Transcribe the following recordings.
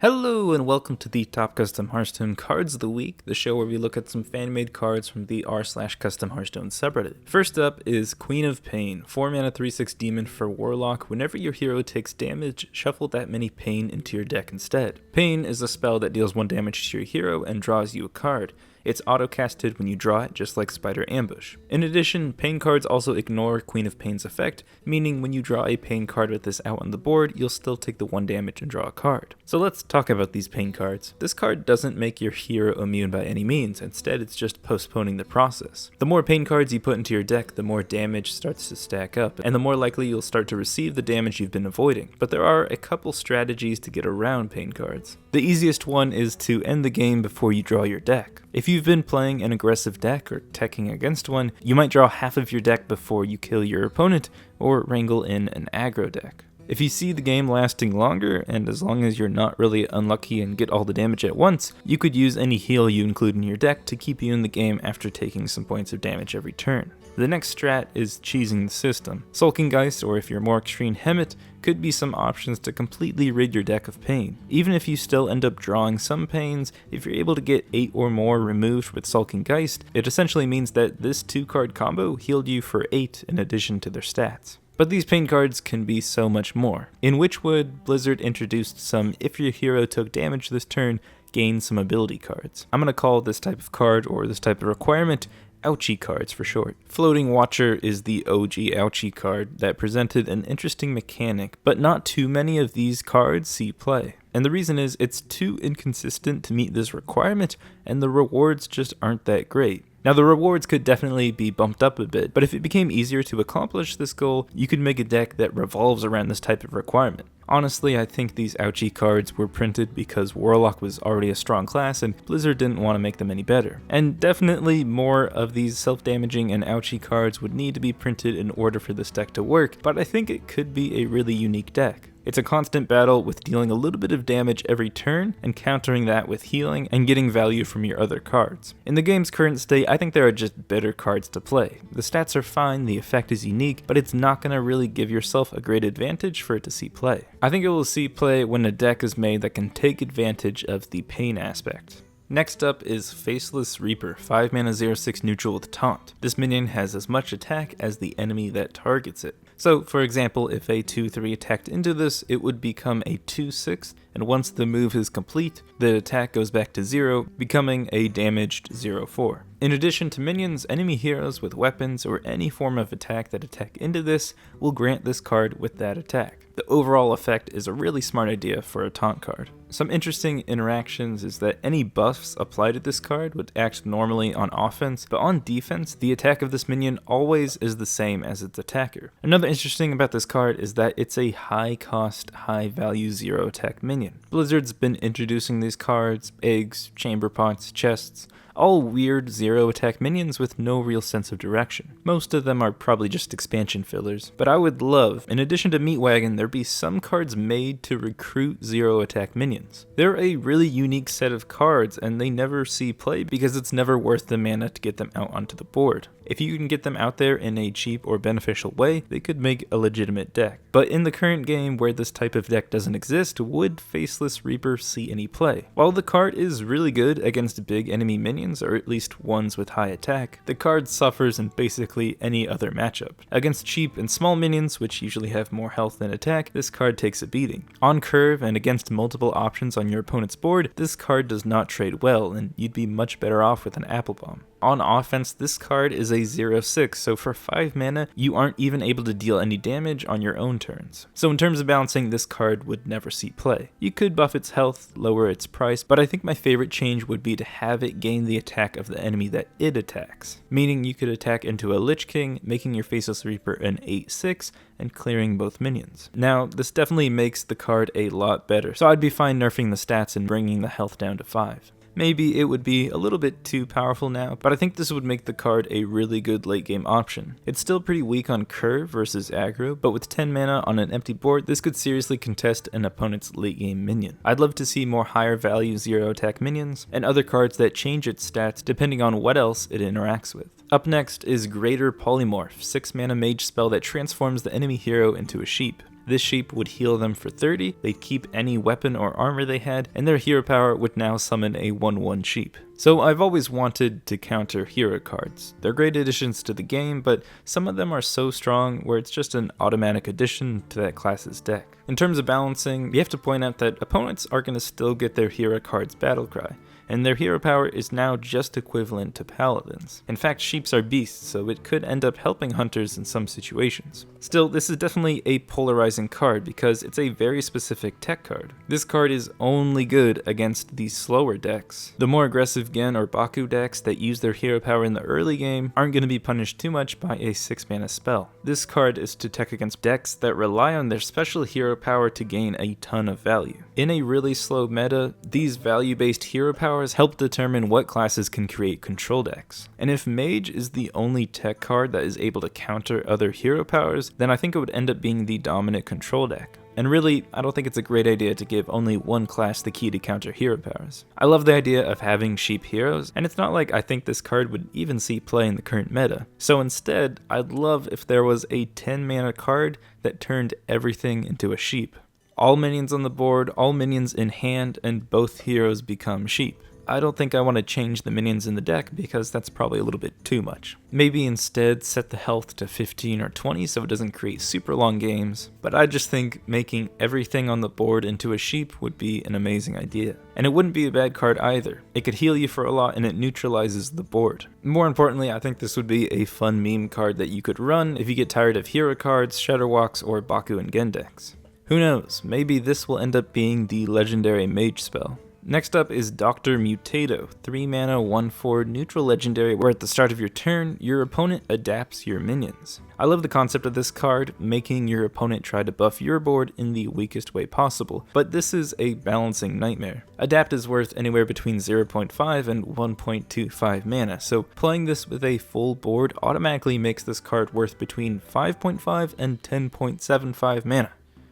Hello and welcome to the Top Custom Hearthstone Cards of the Week, the show where we look at some fan-made cards from the r/custom Hearthstone subreddit. First up is Queen of Pain, 4 mana 3/6 demon for Warlock. Whenever your hero takes damage, shuffle that many Pain into your deck instead. Pain is a spell that deals 1 damage to your hero and draws you a card. It's auto-casted when you draw it, just like Spider Ambush. In addition, Pain cards also ignore Queen of Pain's effect, meaning when you draw a Pain card with this out on the board, you'll still take the 1 damage and draw a card. So let's talk about these Pain cards. This card doesn't make your hero immune by any means, instead it's just postponing the process. The more Pain cards you put into your deck, the more damage starts to stack up, and the more likely you'll start to receive the damage you've been avoiding. But there are a couple strategies to get around Pain cards. The easiest one is to end the game before you draw your deck. If you've been playing an aggressive deck or teching against one, you might draw half of your deck before you kill your opponent or wrangle in an aggro deck. If you see the game lasting longer, and as long as you're not really unlucky and get all the damage at once, you could use any heal you include in your deck to keep you in the game after taking some points of damage every turn. The next strat is cheesing the system. Sulking Geist, or if you're more extreme, Hemet, could be some options to completely rid your deck of Pain. Even if you still end up drawing some Pains, if you're able to get 8 or more removed with Sulking Geist, it essentially means that this 2-card combo healed you for 8 in addition to their stats. But these Pain cards can be so much more. In Witchwood, Blizzard introduced some if your hero took damage this turn, gain some ability cards. I'm going to call this type of card, or this type of requirement, Ouchie cards for short. Floating Watcher is the OG Ouchie card that presented an interesting mechanic, but not too many of these cards see play. And the reason is it's too inconsistent to meet this requirement, and the rewards just aren't that great. Now the rewards could definitely be bumped up a bit, but if it became easier to accomplish this goal, you could make a deck that revolves around this type of requirement. Honestly, I think these Ouchie cards were printed because Warlock was already a strong class and Blizzard didn't want to make them any better. And definitely more of these self-damaging and Ouchie cards would need to be printed in order for this deck to work, but I think it could be a really unique deck. It's a constant battle with dealing a little bit of damage every turn and countering that with healing and getting value from your other cards. In the game's current state, I think there are just better cards to play. The stats are fine, the effect is unique, but it's not going to really give yourself a great advantage for it to see play. I think it will see play when a deck is made that can take advantage of the Pain aspect. Next up is Faceless Reaper, 5 mana 0/6 neutral with Taunt. This minion has as much attack as the enemy that targets it. So, for example, if a 2/3 attacked into this, it would become a 2/6, and once the move is complete, the attack goes back to 0, becoming a damaged 0/4. In addition to minions, enemy heroes with weapons or any form of attack that attack into this will grant this card with that attack. The overall effect is a really smart idea for a taunt card. Some interesting interactions is that any buffs applied to this card would act normally on offense, but on defense, the attack of this minion always is the same as its attacker. Another interesting about this card is that it's a high cost, high value 0 attack minion. Blizzard's been introducing these cards, eggs, chamber pots, chests, all weird 0 attack minions with no real sense of direction. Most of them are probably just expansion fillers, but I would love, in addition to Meatwagon, there be some cards made to recruit 0 attack minions. They're a really unique set of cards and they never see play because it's never worth the mana to get them out onto the board. If you can get them out there in a cheap or beneficial way, they could make a legitimate deck. But in the current game where this type of deck doesn't exist, would Faceless Reaper see any play? While the card is really good against big enemy minions, or at least ones with high attack, the card suffers in basically any other matchup. Against cheap and small minions, which usually have more health than attack, this card takes a beating. On curve and against multiple options on your opponent's board, this card does not trade well, and you'd be much better off with an Apple Bomb. On offense, this card is a 0/6, so for 5 mana, you aren't even able to deal any damage on your own turns. So in terms of balancing, this card would never see play. You could buff its health, lower its price, but I think my favorite change would be to have it gain the attack of the enemy that it attacks. Meaning you could attack into a Lich King, making your Faceless Reaper an 8/6, and clearing both minions. Now, this definitely makes the card a lot better, so I'd be fine nerfing the stats and bringing the health down to 5. Maybe it would be a little bit too powerful now, but I think this would make the card a really good late game option. It's still pretty weak on curve versus aggro, but with 10 mana on an empty board, this could seriously contest an opponent's late game minion. I'd love to see more higher value 0 attack minions, and other cards that change its stats depending on what else it interacts with. Up next is Greater Polymorph, 6 mana mage spell that transforms the enemy hero into a sheep. This sheep would heal them for 30, they'd keep any weapon or armor they had, and their hero power would now summon a 1/1 sheep. So I've always wanted to counter hero cards. They're great additions to the game, but some of them are so strong where it's just an automatic addition to that class's deck. In terms of balancing, you have to point out that opponents are going to still get their hero cards battlecry, and their hero power is now just equivalent to paladins. In fact, sheeps are beasts, so it could end up helping hunters in some situations. Still, this is definitely a polarizing card because it's a very specific tech card. This card is only good against the slower decks. The more aggressive Gen or Baku decks that use their hero power in the early game aren't going to be punished too much by a 6-mana spell. This card is to tech against decks that rely on their special hero power to gain a ton of value. In a really slow meta, these value-based hero powers help determine what classes can create control decks. And if Mage is the only tech card that is able to counter other hero powers, then I think it would end up being the dominant control deck. And really, I don't think it's a great idea to give only one class the key to counter hero powers. I love the idea of having sheep heroes, and it's not like I think this card would even see play in the current meta. So instead, I'd love if there was a 10-mana card that turned everything into a sheep. All minions on the board, all minions in hand, and both heroes become sheep. I don't think I want to change the minions in the deck because that's probably a little bit too much. Maybe instead set the health to 15 or 20 so it doesn't create super long games, but I just think making everything on the board into a sheep would be an amazing idea. And it wouldn't be a bad card either. It could heal you for a lot and it neutralizes the board. More importantly, I think this would be a fun meme card that you could run if you get tired of hero cards, Shadowwalks, or Baku and Gen decks. Who knows, maybe this will end up being the legendary mage spell. Next up is Dr. Mutato, 3-mana 1/4 neutral legendary where at the start of your turn, your opponent adapts your minions. I love the concept of this card, making your opponent try to buff your board in the weakest way possible, but this is a balancing nightmare. Adapt is worth anywhere between 0.5 and 1.25 mana, so playing this with a full board automatically makes this card worth between 5.5 and 10.75 mana.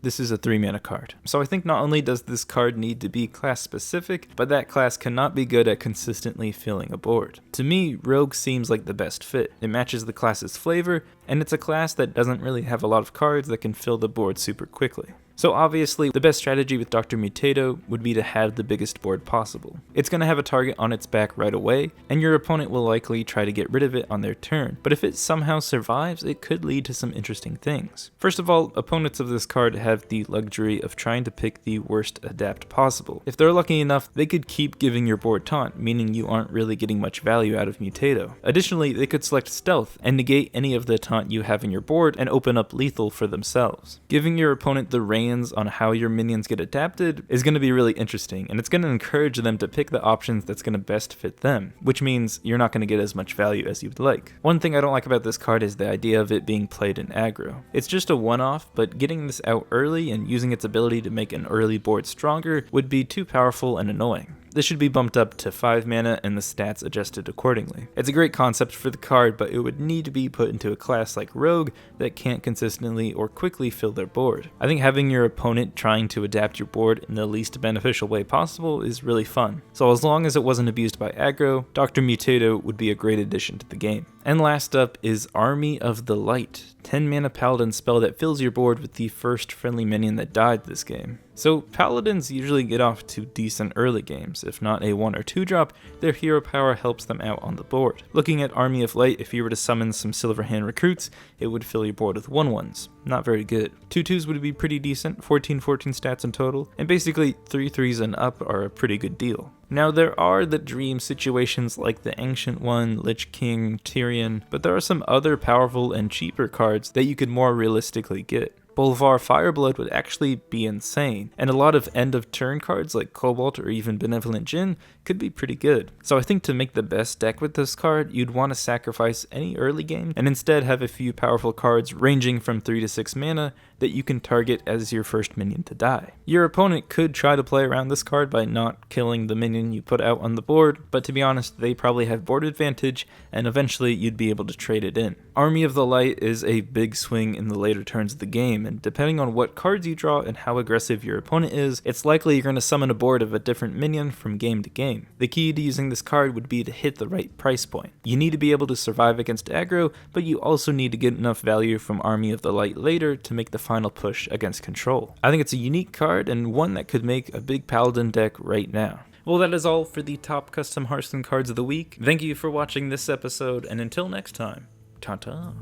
This is a 3-mana card. So I think not only does this card need to be class specific, but that class cannot be good at consistently filling a board. To me, Rogue seems like the best fit. It matches the class's flavor, and it's a class that doesn't really have a lot of cards that can fill the board super quickly. So obviously, the best strategy with Dr. Mutato would be to have the biggest board possible. It's going to have a target on its back right away, and your opponent will likely try to get rid of it on their turn, but if it somehow survives, it could lead to some interesting things. First of all, opponents of this card have the luxury of trying to pick the worst adapt possible. If they're lucky enough, they could keep giving your board taunt, meaning you aren't really getting much value out of Mutato. Additionally, they could select stealth and negate any of the taunt you have in your board and open up lethal for themselves. Giving your opponent the reins on how your minions get adapted is going to be really interesting, and it's going to encourage them to pick the options that's going to best fit them, which means you're not going to get as much value as you'd like. One thing I don't like about this card is the idea of it being played in aggro. It's just a one-off, but getting this out early and using its ability to make an early board stronger would be too powerful and annoying. This should be bumped up to 5 mana and the stats adjusted accordingly. It's a great concept for the card, but it would need to be put into a class like Rogue that can't consistently or quickly fill their board. I think having your opponent trying to adapt your board in the least beneficial way possible is really fun. So as long as it wasn't abused by aggro, Dr. Mutato would be a great addition to the game. And last up is Army of the Light, 10-mana paladin spell that fills your board with the first friendly minion that died this game. So paladins usually get off to decent early games. If not a 1 or 2 drop, their hero power helps them out on the board. Looking at Army of Light, if you were to summon some Silverhand recruits, it would fill your board with 1/1s. Not very good. 2/2s would be pretty decent, 14 stats in total, and basically 3/3s and up are a pretty good deal. Now there are the dream situations like the Ancient One, Lich King, Tyrion, but there are some other powerful and cheaper cards that you could more realistically get. Bolvar Fireblood would actually be insane, and a lot of end-of-turn cards like Cobalt or even Benevolent Djinn could be pretty good. So I think to make the best deck with this card, you'd want to sacrifice any early game and instead have a few powerful cards ranging from 3 to 6 mana that you can target as your first minion to die. Your opponent could try to play around this card by not killing the minion you put out on the board, but to be honest, they probably have board advantage, and eventually you'd be able to trade it in. Army of the Light is a big swing in the later turns of the game, and depending on what cards you draw and how aggressive your opponent is, it's likely you're going to summon a board of a different minion from game to game. The key to using this card would be to hit the right price point. You need to be able to survive against aggro, but you also need to get enough value from Army of the Light later to make the final push against control. I think it's a unique card and one that could make a big Paladin deck right now. Well, that is all for the top custom Hearthstone cards of the week. Thank you for watching this episode, and until next time, ta-ta.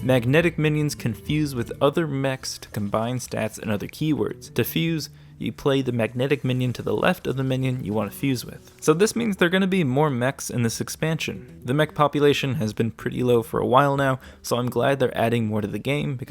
Magnetic minions can fuse with other mechs to combine stats and other keywords. To fuse, you play the magnetic minion to the left of the minion you want to fuse with. So this means there are going to be more mechs in this expansion. The mech population has been pretty low for a while now, so I'm glad they're adding more to the game because